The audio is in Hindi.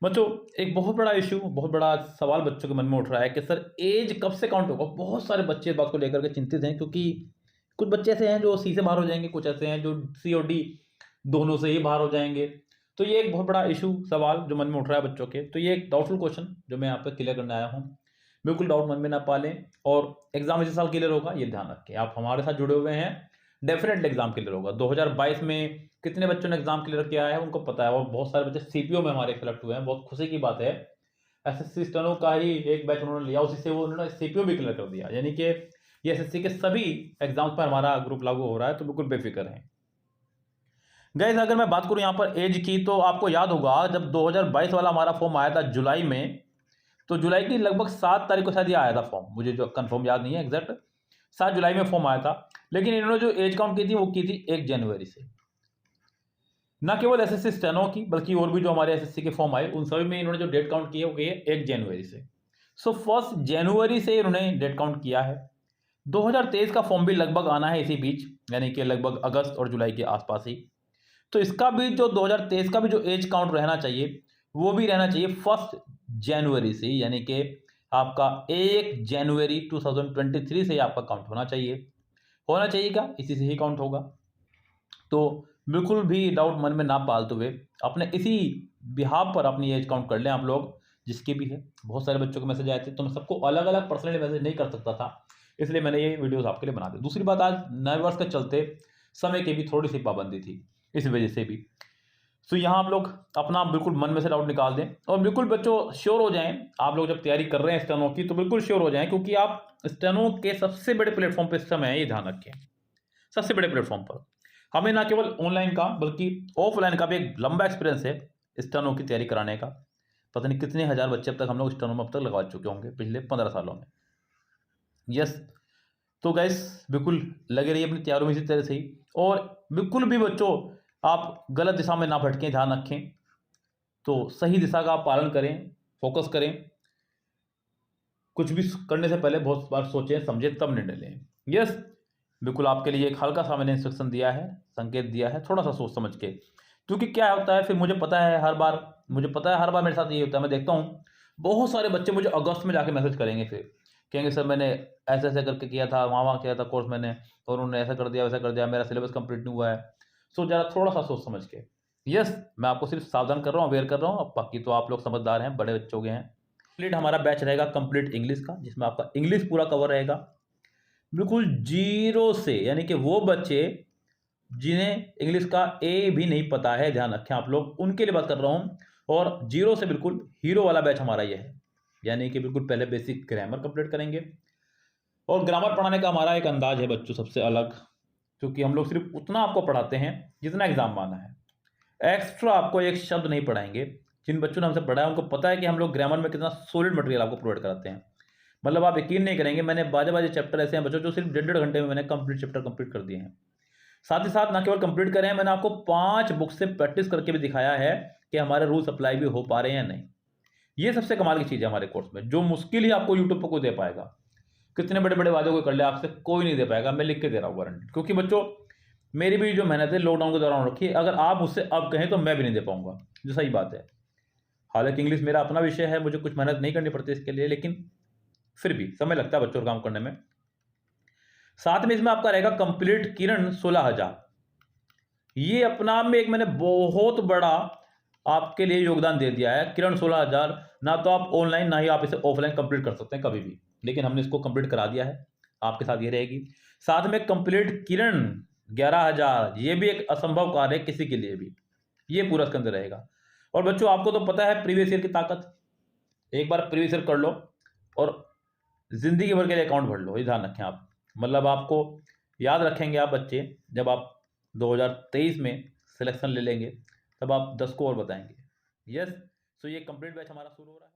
बच्चों, एक बहुत बड़ा इश्यू, बहुत बड़ा सवाल बच्चों के मन में उठ रहा है कि सर एज कब से काउंट होगा। बहुत सारे बच्चे इस बात को लेकर के चिंतित हैं, क्योंकि कुछ बच्चे ऐसे हैं जो सी से बाहर हो जाएंगे, कुछ ऐसे हैं जो सी और डी दोनों से ही बाहर हो जाएंगे। तो ये एक बहुत बड़ा इशू सवाल जो मन में उठ रहा है बच्चों के। तो ये एक डाउटफुल क्वेश्चन जो मैं यहाँ पे क्लियर करने आया हूँ। बिल्कुल डाउट मन में ना पालें, और एग्जाम इसी साल क्लियर होगा, ये ध्यान रखें। आप हमारे साथ जुड़े हुए हैं, डेफिनेटली एग्जाम क्लियर होगा। 2022 में कितने बच्चों ने एग्जाम क्लियर किया है उनको पता है, और बहुत सारे बच्चे सीपीओ में हमारे सेलेक्ट हुए हैं। बहुत खुशी की बात है। एसएससी स्टेनो का ही एक बैच उन्होंने लिया, उसी से वो उन्होंने सीपीओ भी क्लियर कर दिया। यानी कि ये एसएससी के सभी एग्जाम्स पर हमारा ग्रुप लागू हो रहा है, तो बिल्कुल बेफिक्र है। गाइस, अगर मैं बात करूं यहाँ पर एज की, तो आपको याद होगा जब 2022 वाला हमारा फॉर्म आया था जुलाई में, तो जुलाई की लगभग 7 तारीख को शायद ये आया था फॉर्म, मुझे जो कंफर्म याद नहीं है एग्जैक्ट। 7 जुलाई में फॉर्म आया था। लेकिन इन्होंने जो एज काउंट की थी वो की थी 1 जनवरी से। ना केवल एसएससी स्टेनो की, बल्कि और भी जो हमारे एसएससी के फॉर्म आए उन सभी में इन्होंने जो डेट काउंट की है वो की है 1 जनवरी से। सो 1 जनवरी से इन्होंने डेट काउंट किया है। 2023 का फॉर्म भी लगभग आना है इसी बीच, यानी कि लगभग अगस्त और जुलाई के आसपास ही। तो इसका भी जो 2023 का भी जो एज काउंट रहना चाहिए वो भी रहना चाहिए 1 जनवरी से, यानी कि आपका 1 जनवरी 2023 से आपका काउंट होना चाहिए। होना चाहिए क्या, इसी से ही काउंट होगा। तो बिल्कुल भी डाउट मन में ना पालते हुए अपने इसी बिहाफ पर अपनी एज काउंट कर लें आप लोग, जिसकी भी है। बहुत सारे बच्चों के मैसेज आए थे, तो मैं सबको अलग अलग पर्सनली मैसेज नहीं कर सकता था, इसलिए मैंने ये वीडियोस आपके लिए बना दी। दूसरी बात, आज नए वर्ष के चलते समय की भी थोड़ी सी पाबंदी थी, इस वजह से भी। तो यहाँ आप लोग अपना बिल्कुल मन में से डाउट निकाल दें, और बिल्कुल बच्चों श्योर हो जाएं। आप लोग जब तैयारी कर रहे हैं स्टेनो की, तो बिल्कुल श्योर हो जाएं, क्योंकि आप स्टेनो के सबसे बड़े प्लेटफॉर्म पर इस समय है, ये ध्यान रखें। सबसे बड़े प्लेटफॉर्म पर हमें ना केवल ऑनलाइन का बल्कि ऑफलाइन का भी एक लंबा एक्सपीरियंस है स्टेनो की तैयारी कराने का। पता नहीं कितने हजार बच्चे अब तक हम लोग स्टेनो में अब तक लगा चुके होंगे पिछले 15 सालों में। यस। तो गैस, बिल्कुल लगे रहिए अपनी तैयारियों में इसी तरह से ही, और बिल्कुल भी बच्चों आप गलत दिशा में ना भटकें, ध्यान रखें। तो सही दिशा का आप पालन करें, फोकस करें। कुछ भी करने से पहले बहुत बार सोचें समझें तब निर्णय लें। यस, बिल्कुल आपके लिए एक हल्का सा मैंने इंस्ट्रक्शन दिया है, संकेत दिया है, थोड़ा सा सोच समझ के। क्योंकि क्या होता है फिर, मुझे पता है हर बार मेरे साथ ये होता है। मैं देखता हूँ बहुत सारे बच्चे मुझे अगस्त में जाके मैसेज करेंगे, फिर कहेंगे सर मैंने ऐसे ऐसे करके किया था, वहाँ किया था कोर्स मैंने, और उन्होंने ऐसा कर दिया वैसा कर दिया, मेरा सिलेबस कंप्लीट नहीं हुआ है। सो जरा थोड़ा सा सोच समझ के। यस, मैं आपको सिर्फ सावधान कर रहा हूँ, अवेयर कर रहा हूँ। बाकी तो आप लोग समझदार हैं, बड़े बच्चों के हैं। कंप्लीट हमारा बैच रहेगा कंप्लीट इंग्लिश का, जिसमें आपका इंग्लिश पूरा कवर रहेगा बिल्कुल जीरो से। यानी कि वो बच्चे जिन्हें इंग्लिश का ए भी नहीं पता है, ध्यान रखें आप लोग, उनके लिए बात कर रहा हूं। और जीरो से बिल्कुल हीरो वाला बैच हमारा ये है। यानी कि बिल्कुल पहले बेसिक ग्रामर कंप्लीट करेंगे, और ग्रामर पढ़ाने का हमारा एक अंदाज है बच्चों सबसे अलग, क्योंकि हम लोग सिर्फ उतना आपको पढ़ाते हैं जितना एग्जाम माना है। एक्स्ट्रा आपको एक शब्द नहीं पढ़ाएंगे। जिन बच्चों ने हमसे पढ़ा है उनको पता है कि हम लोग ग्रामर में कितना सॉलिड मटेरियल आपको प्रोवाइड कराते हैं। मतलब आप यकीन नहीं करेंगे, मैंने बाजे बाजे चैप्टर ऐसे हैं बच्चों जो सिर्फ 1.5 घंटे में मैंने कंप्लीट चैप्टर कंप्लीट कर दिए हैं। साथ ही साथ ना केवल कंप्लीट करें, मैंने आपको 5 बुक से प्रैक्टिस करके भी दिखाया है कि हमारे रूल्स अप्लाई भी हो पा रहे हैं या नहीं। ये सबसे कमाल की चीज़ है हमारे कोर्स में, जो मुश्किल ही आपको यूट्यूब पर कोई दे पाएगा। कितने बड़े बड़े वादे कोई कर ले आपसे, कोई नहीं दे पाएगा। मैं लिख के दे रहा हूँ गारंटी, क्योंकि बच्चों मेरी भी जो मेहनत है लॉकडाउन के दौरान रखी है। अगर आप मुझसे अब कहें तो मैं भी नहीं दे पाऊंगा, जो सही बात है। हालांकि इंग्लिश मेरा अपना विषय है, मुझे कुछ मेहनत नहीं करनी पड़ती इसके लिए, लेकिन फिर भी समय लगता है बच्चों को काम करने में। साथ में इसमें आपका रहेगा कंप्लीट किरण 16,000। ये अपना आप में एक मैंने बहुत बड़ा आपके लिए योगदान दे दिया है। किरण 16,000 ना तो आप ऑनलाइन ना ही आप इसे ऑफलाइन कंप्लीट कर सकते हैं कभी भी, लेकिन हमने इसको कंप्लीट करा दिया है। आपके साथ ये रहेगी। साथ में कंप्लीट किरण 11,000, ये भी एक असंभव कार्य है किसी के लिए भी, ये पूरा इसके अंदर रहेगा। और बच्चों आपको तो पता है प्रीवियस ईयर की ताकत, एक बार प्रीवियस ईयर कर लो और जिंदगी भर के लिए अकाउंट भर लो, ये ध्यान रखें आप। मतलब आपको याद रखेंगे आप बच्चे, जब आप 2023 में सिलेक्शन ले लेंगे तब आप 10 को और बताएंगे। यस। सो ये कंप्लीट बैच हमारा शुरू हो रहा है।